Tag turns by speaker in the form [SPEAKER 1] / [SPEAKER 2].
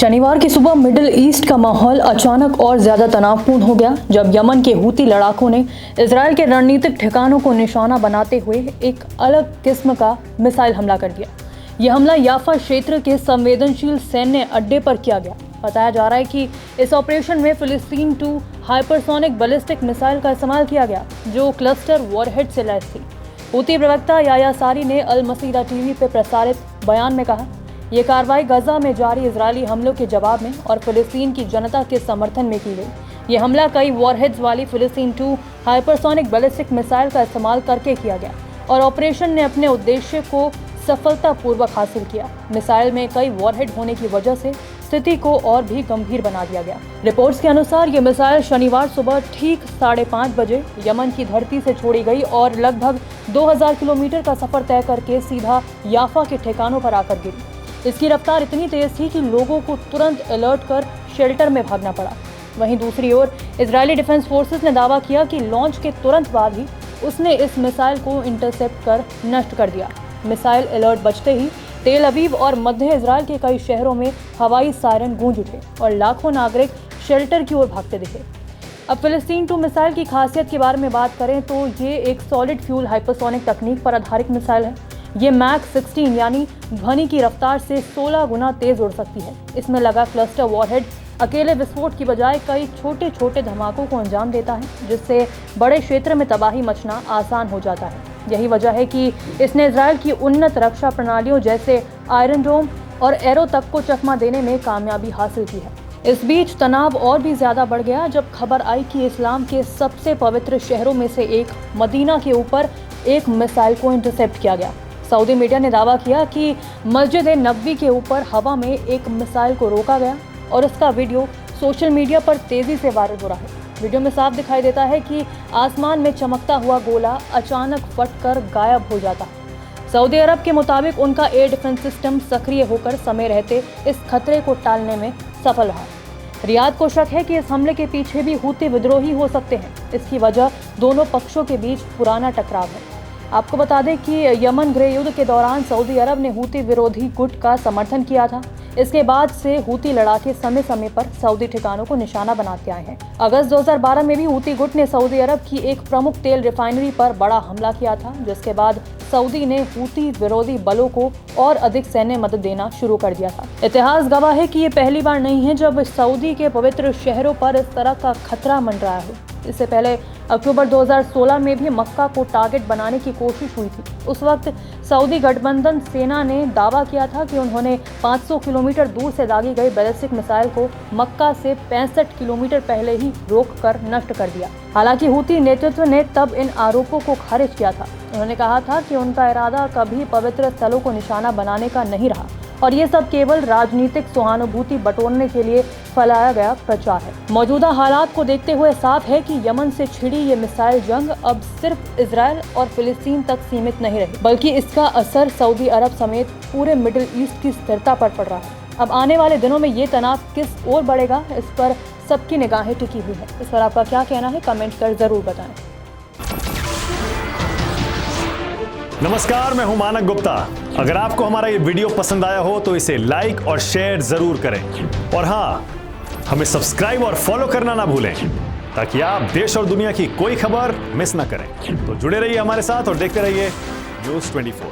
[SPEAKER 1] शनिवार की सुबह मिडिल ईस्ट का माहौल अचानक और ज्यादा तनावपूर्ण हो गया जब यमन के हूती लड़ाकों ने इजरायल के रणनीतिक ठिकानों को निशाना बनाते हुए एक अलग किस्म का मिसाइल हमला कर दिया। यह हमला याफा क्षेत्र के संवेदनशील सैन्य अड्डे पर किया गया। बताया जा रहा है कि इस ऑपरेशन में फिलिस्तीन 2 हाइपरसोनिक बैलिस्टिक मिसाइल का इस्तेमाल किया गया, जो क्लस्टर वॉरहेड से लैस थी। हूती प्रवक्ता याया सारी ने अल मसीरा टीवी पर प्रसारित बयान में कहा, ये कार्रवाई गजा में जारी इजरायली हमलों के जवाब में और फिलिस्तीन की जनता के समर्थन में की गई। ये हमला कई वॉरहेड्स वाली फिलिस्तीन 2 हाइपरसोनिक बैलिस्टिक मिसाइल का इस्तेमाल करके किया गया और ऑपरेशन ने अपने उद्देश्य को सफलतापूर्वक हासिल किया। मिसाइल में कई वॉरहेड होने की वजह से स्थिति को और भी गंभीर बना दिया गया। रिपोर्ट्स के अनुसार ये मिसाइल शनिवार सुबह ठीक 5:30 बजे यमन की धरती से छोड़ी गई और लगभग 2000 किलोमीटर का सफर तय करके सीधा याफा के ठिकानों पर आकर गिरी। इसकी रफ्तार इतनी तेज थी कि लोगों को तुरंत अलर्ट कर शेल्टर में भागना पड़ा। वहीं दूसरी ओर इजरायली डिफेंस फोर्सेस ने दावा किया कि लॉन्च के तुरंत बाद ही उसने इस मिसाइल को इंटरसेप्ट कर नष्ट कर दिया। मिसाइल अलर्ट बजते ही तेल अवीव और मध्य इजरायल के कई शहरों में हवाई सायरन गूंज उठे और लाखों नागरिक शेल्टर की ओर भागते दिखे। अब फिलिस्तीन 2 मिसाइल की खासियत के बारे में बात करें तो ये एक सॉलिड फ्यूल हाइपरसोनिक तकनीक पर आधारित मिसाइल है। ये मैक 16 यानी ध्वनि की रफ्तार से 16 गुना तेज उड़ सकती है। इसमें लगा क्लस्टर वॉरहेड अकेले विस्फोट की बजाय कई छोटे छोटे धमाकों को अंजाम देता है, जिससे बड़े क्षेत्र में तबाही मचना आसान हो जाता है। यही वजह है कि इसने इजरायल की उन्नत रक्षा प्रणालियों जैसे आयरन डोम और एरो तक को चकमा देने में कामयाबी हासिल की है। इस बीच तनाव और भी ज्यादा बढ़ गया जब खबर आई कि इस्लाम के सबसे पवित्र शहरों में से एक मदीना के ऊपर एक मिसाइल को इंटरसेप्ट किया गया। सऊदी मीडिया ने दावा किया कि मस्जिद नबवी के ऊपर हवा में एक मिसाइल को रोका गया और इसका वीडियो सोशल मीडिया पर तेजी से वायरल हो रहा है। वीडियो में साफ दिखाई देता है कि आसमान में चमकता हुआ गोला अचानक फटकर गायब हो जाता है। सऊदी अरब के मुताबिक उनका एयर डिफेंस सिस्टम सक्रिय होकर समय रहते इस खतरे को टालने में सफल रहा। रियाद को शक है कि इस हमले के पीछे भी हूती विद्रोही हो सकते हैं। इसकी वजह दोनों पक्षों के बीच पुराना टकराव है। आपको बता दें कि यमन गृह युद्ध के दौरान सऊदी अरब ने हूती विरोधी गुट का समर्थन किया था। इसके बाद से हूती लड़ाके समय समय पर सऊदी ठिकानों को निशाना बनाते आए हैं। अगस्त 2012 में भी हूती गुट ने सऊदी अरब की एक प्रमुख तेल रिफाइनरी पर बड़ा हमला किया था, जिसके बाद सऊदी ने हूती विरोधी बलों को और अधिक सैन्य मदद देना शुरू कर दिया था। इतिहास गवाह है कि ये पहली बार नहीं है जब सऊदी के पवित्र शहरों पर इस तरह का खतरा मंडराया हो। इससे पहले अक्टूबर 2016 में भी मक्का को टारगेट बनाने की कोशिश हुई थी। उस वक्त सऊदी गठबंधन सेना ने दावा किया था कि उन्होंने 500 किलोमीटर दूर से दागी गई बैलिस्टिक मिसाइल को मक्का से 65 किलोमीटर पहले ही रोककर नष्ट कर दिया। हालांकि हूती नेतृत्व ने तब इन आरोपों को खारिज किया था। उन्होंने कहा था कि उनका इरादा कभी पवित्र स्थलों को निशाना बनाने का नहीं रहा और ये सब केवल राजनीतिक सहानुभूति बटोरने के लिए फैलाया गया प्रचार है। मौजूदा हालात को देखते हुए साफ है कि यमन से छिड़ी ये मिसाइल जंग अब सिर्फ इजरायल और फिलिस्तीन तक सीमित नहीं रही, बल्कि इसका असर सऊदी अरब समेत पूरे मिडिल ईस्ट की स्थिरता पर पड़ रहा है। अब आने वाले दिनों में ये तनाव किस ओर बढ़ेगा, इस पर सबकी निगाहें टिकी हुई है। इस पर आपका क्या कहना है, कमेंट कर जरूर बताएं।
[SPEAKER 2] नमस्कार, मैं हूं मानक गुप्ता। अगर आपको हमारा ये वीडियो पसंद आया हो तो इसे लाइक और शेयर जरूर करें और हाँ, हमें सब्सक्राइब और फॉलो करना ना भूलें ताकि आप देश और दुनिया की कोई खबर मिस ना करें। तो जुड़े रहिए हमारे साथ और देखते रहिए न्यूज़ 24।